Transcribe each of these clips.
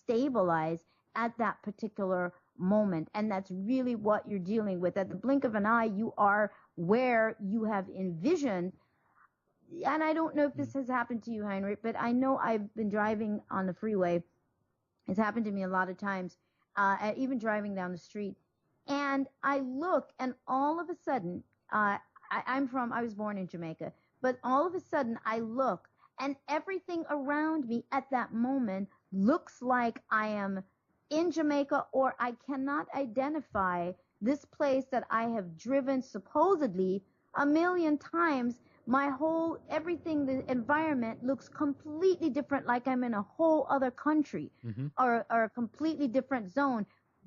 stabilize at that particular moment. And that's really what you're dealing with. At the blink of an eye, you are where you have envisioned. And I don't know if this has happened to you, Heinrich, but I know I've been driving on the freeway. It's happened to me a lot of times, even driving down the street. And I look, and all of a sudden, I was born in Jamaica, but all of a sudden I look, and everything around me at that moment looks like I am in Jamaica, or I cannot identify this place that I have driven supposedly a million times. Everything, the environment looks completely different, like I'm in a whole other country or a completely different zone.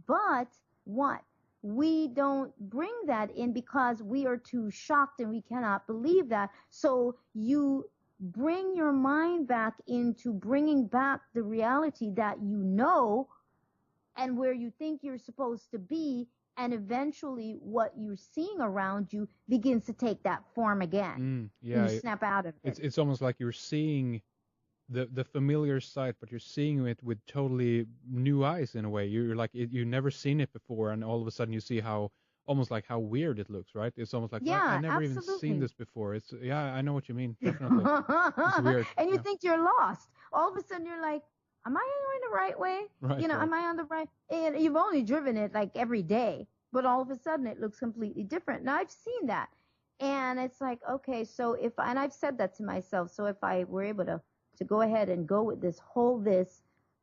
But what? We don't bring that in because we are too shocked and we cannot believe that. So you bring your mind back into bringing back the reality that you know and where you think you're supposed to be. And eventually what you're seeing around you begins to take that form again. You snap out of it. It's almost like you're seeing the familiar sight, but you're seeing it with totally new eyes in a way. You're like, you've never seen it before, and all of a sudden you see almost like how weird it looks, right? It's almost like, I never even seen this before. I know what you mean, definitely. It's weird. And you think you're lost. All of a sudden you're like, am I going the right way? Right, am I on the right? And you've only driven it like every day, but all of a sudden it looks completely different. Now I've seen that, and it's like, okay, so and I've said that to myself. So if I were able to go ahead and go with this,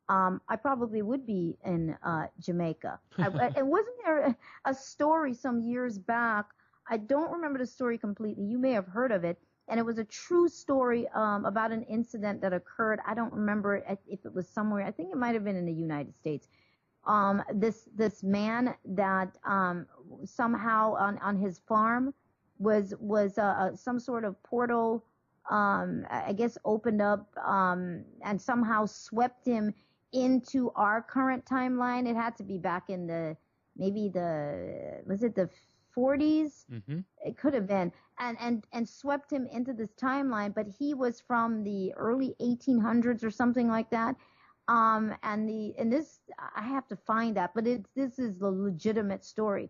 I probably would be in Jamaica. And wasn't there a story some years back? I don't remember the story completely. You may have heard of it. And it was a true story about an incident that occurred. I don't remember if it was somewhere. I think it might have been in the United States. This man that somehow on his farm was some sort of portal, I guess, opened up and somehow swept him into our current timeline. It had to be back in the 40s? It could have been, and swept him into this timeline. But he was from the early 1800s or something like that. And this, I have to find that, but this is the legitimate story.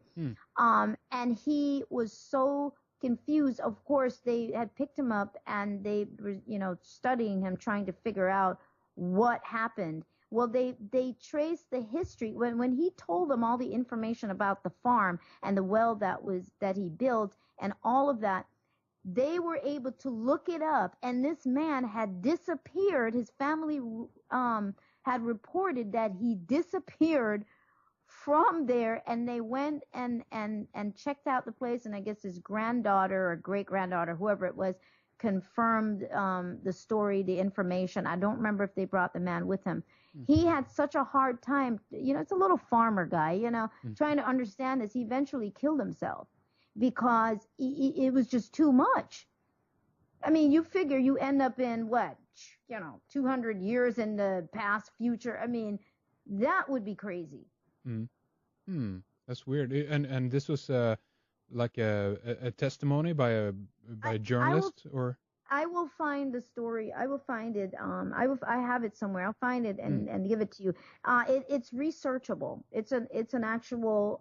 And he was so confused. Of course, they had picked him up and they were, studying him, trying to figure out what happened. Well, they traced the history when he told them all the information about the farm and the well that he built and all of that. They were able to look it up, and this man had disappeared. His family had reported that he disappeared from there, and they went and checked out the place, and I guess his granddaughter or great-granddaughter, whoever it was, confirmed the story, the information. I don't remember if they brought the man with him. He had such a hard time, it's a little farmer guy, trying to understand this. He eventually killed himself because it was just too much. I mean, you figure you end up in 200 years in the past, future. I mean, that would be crazy. That's weird. And this was like a testimony by a journalist, or? I will find the story. I will find it. I have it somewhere. I'll find it and give it to you. It's researchable. It's an actual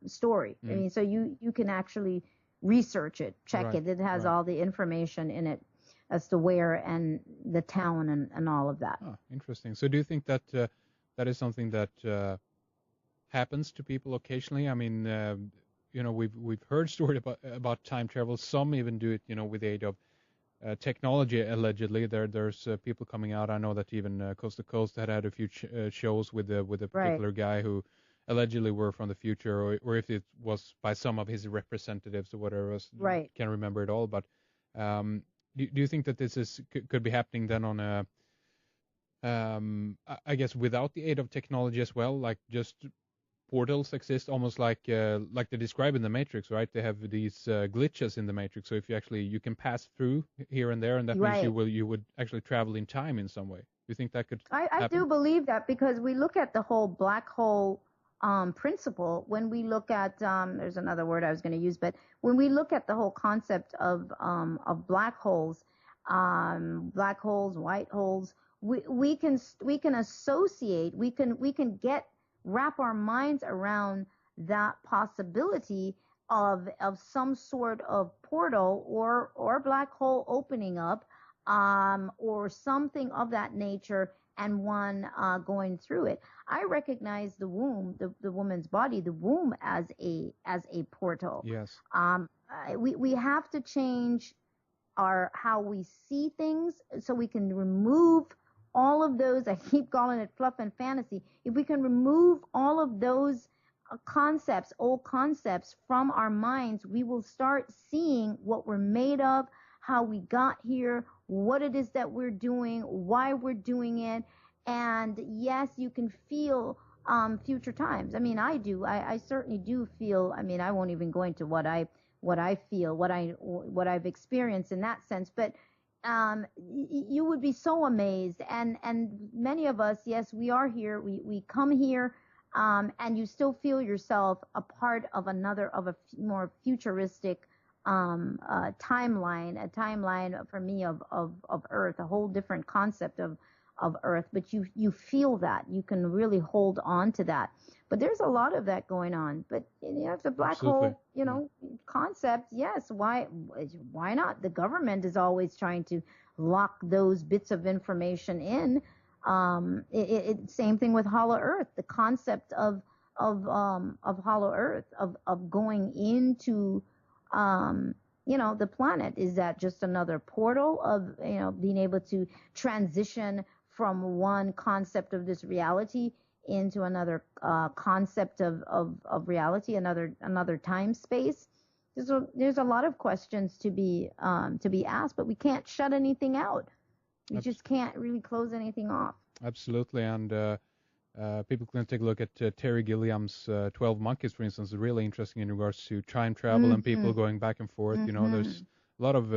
story. I mean, so you can actually research it, check it. It has all the information in it as to where and the town and all of that. Oh, interesting. So do you think that that is something that happens to people occasionally? I mean, we've heard stories about time travel. Some even do it, with the aid of technology. Allegedly, there's people coming out. I know that even Coast to Coast had a few shows with a particular guy who allegedly were from the future, or if it was by some of his representatives or whatever. Can't remember it all. But do you think that this could be happening then on a I guess without the aid of technology as well, like just portals exist almost like they describe in the Matrix, right? They have these glitches in the Matrix. So if you can pass through here and there, and that means you would actually travel in time in some way. Do you think that could happen? I do believe that, because we look at the whole black hole principle. When we look at there's another word I was going to use, but when we look at the whole concept of black holes, white holes, we can associate, we can wrap our minds around that possibility of some sort of portal or black hole opening up, or something of that nature, and one going through it. I recognize the womb, the woman's body, the womb as a portal. Yes. We have to change how we see things, so we can remove all of those, I keep calling it fluff and fantasy. If we can remove all of those concepts, old concepts from our minds, we will start seeing what we're made of, how we got here, what it is that we're doing, why we're doing it. And yes, you can feel future times. I mean, I do. I certainly do feel. I mean, I won't even go into what I feel, what I've experienced in that sense. But you would be so amazed. And many of us, yes, we are here. We come here, and you still feel yourself a part of a more futuristic timeline, a timeline for me of Earth, a whole different concept of Earth. But you feel that, you can really hold on to that. But there's a lot of that going on. But if the black hole, concept, yes, why not? The government is always trying to lock those bits of information in. Same thing with Hollow Earth. The concept of Hollow Earth, of going into the planet. Is that just another portal of being able to transition from one concept of this reality into another concept of reality, another time space? There's a lot of questions to be asked, but we can't shut anything out. We just can't really close anything off. Absolutely, and people can take a look at Terry Gilliam's 12 Monkeys, for instance. Really interesting in regards to time travel and people going back and forth. There's a lot of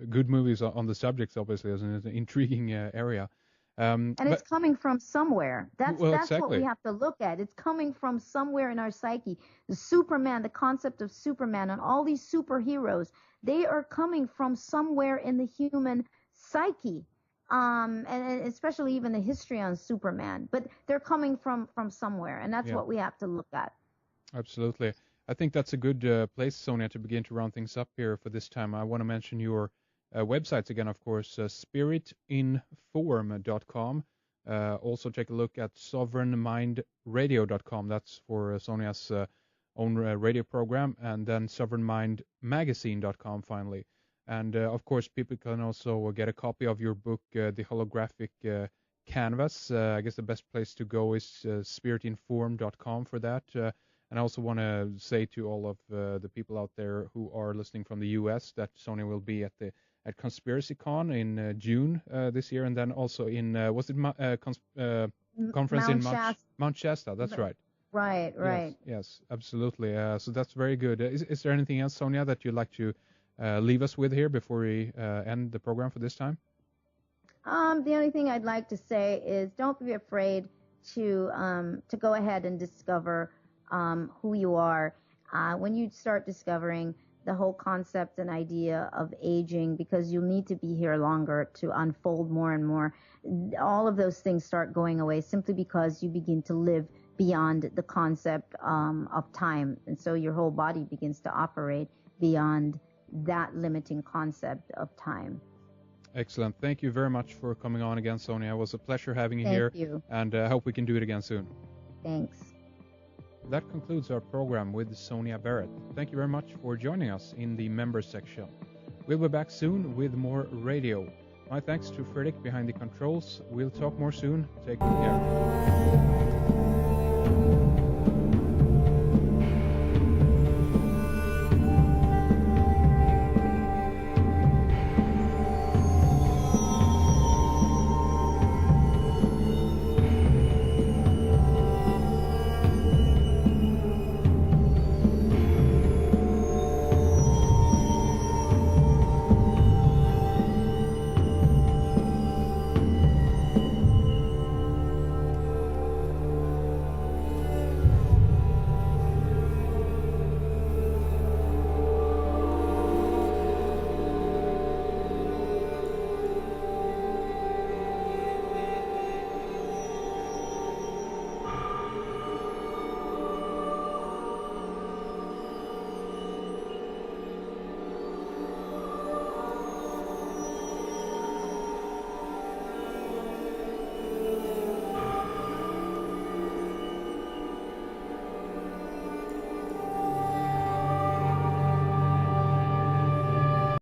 good movies on the subjects. Obviously, as an intriguing area. And it's coming from somewhere. That's exactly what we have to look at. It's coming from somewhere in our psyche. The Superman, the concept of Superman, and all these superheroes, they are coming from somewhere in the human psyche. And especially even the history on Superman. But they're coming from somewhere, and that's what we have to look at. Absolutely. I think that's a good place, Sonia, to begin to round things up here for this time. I want to mention your websites again, of course, spiritinform.com. Also take a look at sovereignmindradio.com. That's for Sonia's own radio program. And then sovereignmindmagazine.com finally. And, of course, people can also get a copy of your book, The Holographic Canvas. I guess the best place to go is spiritinform.com for that. And I also want to say to all of the people out there who are listening from the U.S. that Sonia will be at ConspiracyCon in June this year, and then also in conference in Mount Shasta. That's right. Right. Yes, absolutely. So that's very good. Is there anything else, Sonia, that you'd like to leave us with here before we end the program for this time? The only thing I'd like to say is don't be afraid to go ahead and discover who you are. When you start discovering the whole concept and idea of aging, because you'll need to be here longer to unfold more and more, all of those things start going away simply because you begin to live beyond the concept of time. And so your whole body begins to operate beyond that limiting concept of time. Excellent. Thank you very much for coming on again, Sonia. It was a pleasure having you here. Thank you. And I hope we can do it again soon. Thanks. That concludes our program with Sonia Barrett. Thank you very much for joining us in the members section. We'll be back soon with more radio. My thanks to Fredrik behind the controls. We'll talk more soon. Take care.